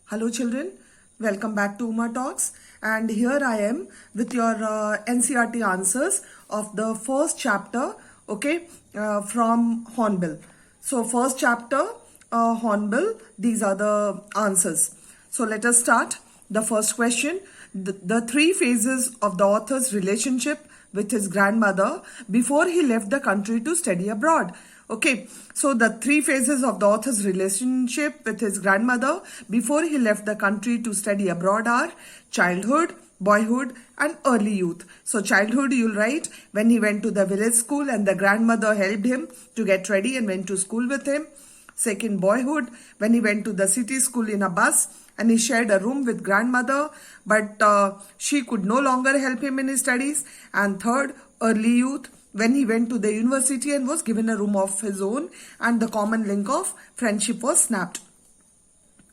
Hello children, welcome back to Uma Talks, and here I am with your NCERT answers of the first chapter, okay, from Hornbill. So first chapter, Hornbill, these are the answers. So let us start. The first question, the three phases of the author's relationship with his grandmother before he left the country to study abroad. Okay, so the three phases of the author's relationship with his grandmother before he left the country to study abroad are childhood, boyhood, and early youth. So childhood, you'll write when he went to the village school and the grandmother helped him to get ready and went to school with him. Second, boyhood, when he went to the city school in a bus and he shared a room with grandmother, but she could no longer help him in his studies. And third, early youth, when he went to the university and was given a room of his own and the common link of friendship was snapped.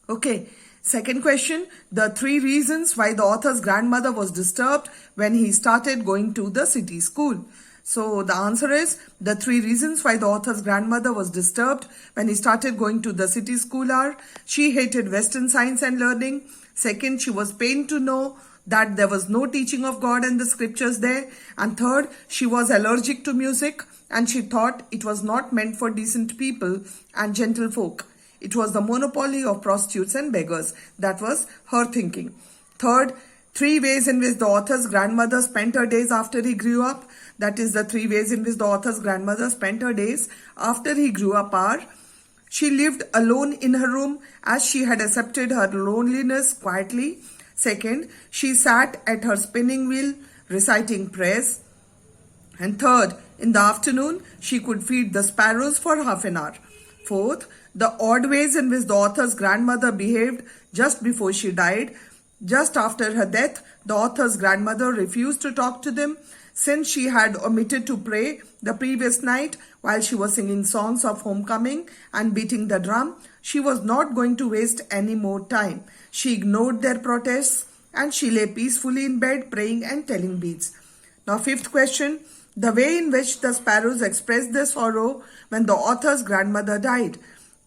Okay, second question, the three reasons why the author's grandmother was disturbed when he started going to the city school. So the answer is the three reasons why the author's grandmother was disturbed when he started going to the city school are: she hated Western science and learning. Second, she was pained to know that there was no teaching of God and the scriptures there. And third, she was allergic to music and she thought it was not meant for decent people and gentle folk. It was the monopoly of prostitutes and beggars. That was her thinking. Third, three ways in which the author's grandmother spent her days after he grew up. That is, the three ways in which the author's grandmother spent her days after he grew up are: she lived alone in her room as she had accepted her loneliness quietly. Second, she sat at her spinning wheel reciting prayers. And third, in the afternoon, she could feed the sparrows for half an hour. Fourth, the odd ways in which the author's grandmother behaved just before she died. Just after her death, the author's grandmother refused to talk to them since she had omitted to pray the previous night while she was singing songs of homecoming and beating the drum. She was not going to waste any more time. She ignored their protests and she lay peacefully in bed praying and telling beads. Now fifth question, the way in which the sparrows expressed their sorrow when the author's grandmother died.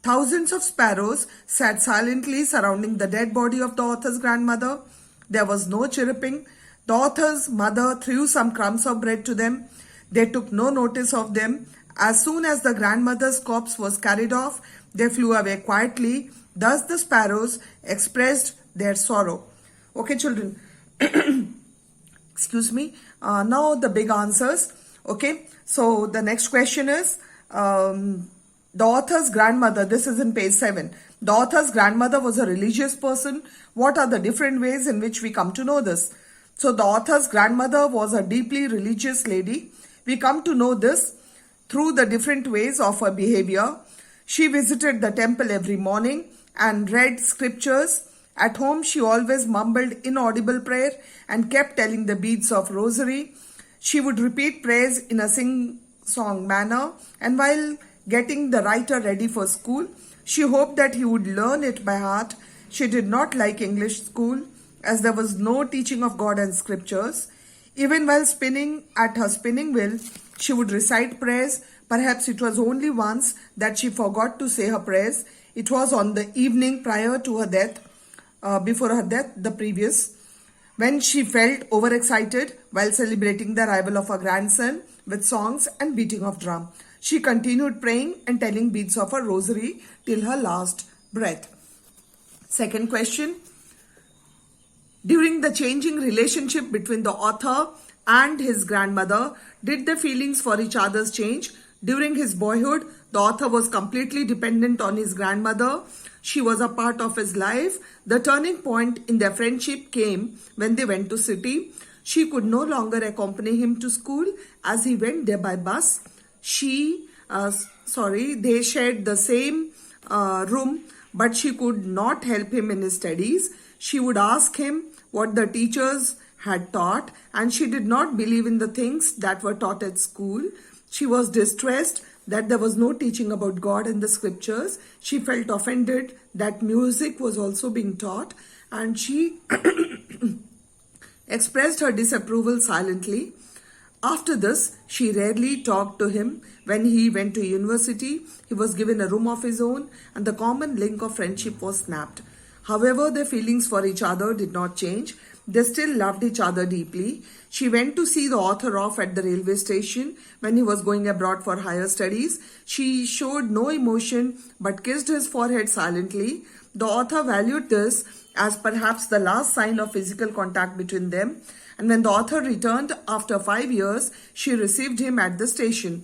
Thousands of sparrows sat silently surrounding the dead body of the author's grandmother. There was no chirruping. The author's mother threw some crumbs of bread to them. They took no notice of them. As soon as the grandmother's corpse was carried off, they flew away quietly. Thus the sparrows expressed their sorrow. Okay, children. Excuse me. Now the big answers. Okay, so the next question is, the author's grandmother, this is in page 7. The author's grandmother was a religious person. What are the different ways in which we come to know this? So the author's grandmother was a deeply religious lady. We come to know this through the different ways of her behavior. She visited the temple every morning and read scriptures. At home, she always mumbled inaudible prayer and kept telling the beads of rosary. She would repeat prayers in a sing-song manner, and while getting the writer ready for school, she hoped that he would learn it by heart. She did not like English school as there was no teaching of God and scriptures. Even while spinning at her spinning wheel, she would recite prayers. Perhaps it was only once that she forgot to say her prayers. It was on the evening prior to her death, before her death, the previous, when she felt overexcited while celebrating the arrival of her grandson with songs and beating of drum. She continued praying and telling beads of her rosary till her last breath. Second question. During the changing relationship between the author and his grandmother, did the feelings for each other change? During his boyhood, the author was completely dependent on his grandmother. She was a part of his life. The turning point in their friendship came when they went to city. She could no longer accompany him to school as he went there by bus. They shared the same room, but she could not help him in his studies. She would ask him what the teachers had taught, and she did not believe in the things that were taught at school. She was distressed that there was no teaching about God and the scriptures. She felt offended that music was also being taught, and she expressed her disapproval silently. After this, she rarely talked to him. When he went to university, he was given a room of his own and the common link of friendship was snapped. However, their feelings for each other did not change. They still loved each other deeply. She went to see the author off at the railway station when he was going abroad for higher studies. She showed no emotion but kissed his forehead silently. The author valued this as perhaps the last sign of physical contact between them. And when the author returned after 5 years, she received him at the station.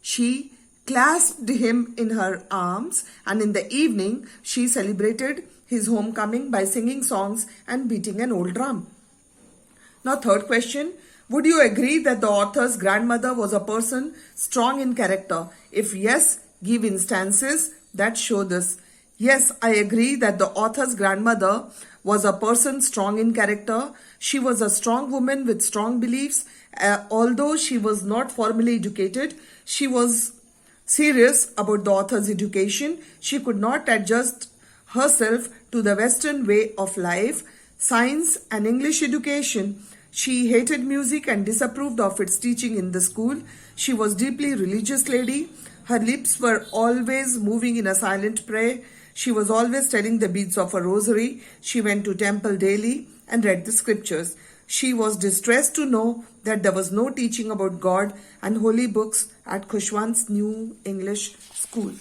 She clasped him in her arms, and in the evening, she celebrated his homecoming by singing songs and beating an old drum. Now, third question. Would you agree that the author's grandmother was a person strong in character? If yes, give instances that show this. Yes, I agree that the author's grandmother was a person strong in character. She was a strong woman with strong beliefs. Although she was not formally educated, she was serious about the author's education. She could not adjust herself to the Western way of life, science and English education. She hated music and disapproved of its teaching in the school. She was deeply religious lady. Her lips were always moving in a silent prayer. She was always telling the beads of a rosary. She went to temple daily and read the scriptures. She was distressed to know that there was no teaching about God and holy books at Khushwant's New English School.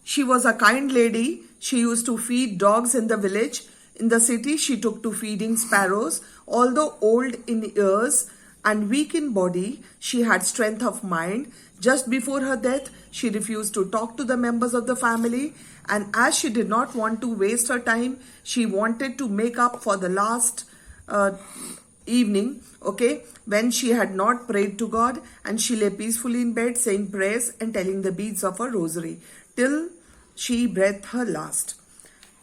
She was a kind lady. She used to feed dogs in the village. In the city, she took to feeding sparrows. Although old in years and weak in body, she had strength of mind. Just before her death, she refused to talk to the members of the family. And as she did not want to waste her time, she wanted to make up for the last evening, when she had not prayed to God, and she lay peacefully in bed saying prayers and telling the beads of her rosary till she breathed her last.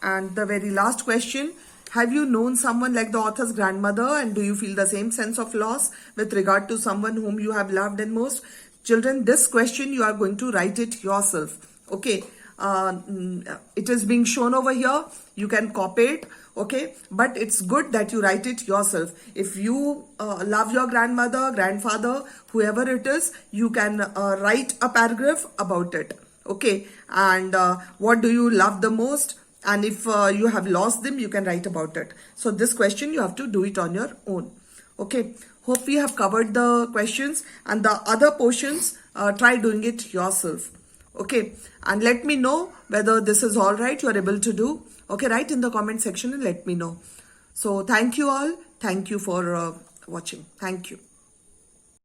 And the very last question, have you known someone like the author's grandmother, and do you feel the same sense of loss with regard to someone whom you have loved and most? Children, this question you are going to write it yourself. It is being shown over here. You can copy it. But it's good that you write it yourself. If you love your grandmother, grandfather, whoever it is, you can write a paragraph about it. And what do you love the most? And if you have lost them, you can write about it. So this question, you have to do it on your own. Hope we have covered the questions, and the other portions, try doing it yourself. And let me know whether this is all right, you are able to do. Write in the comment section and let me know. So thank you all. Thank you for watching. Thank you.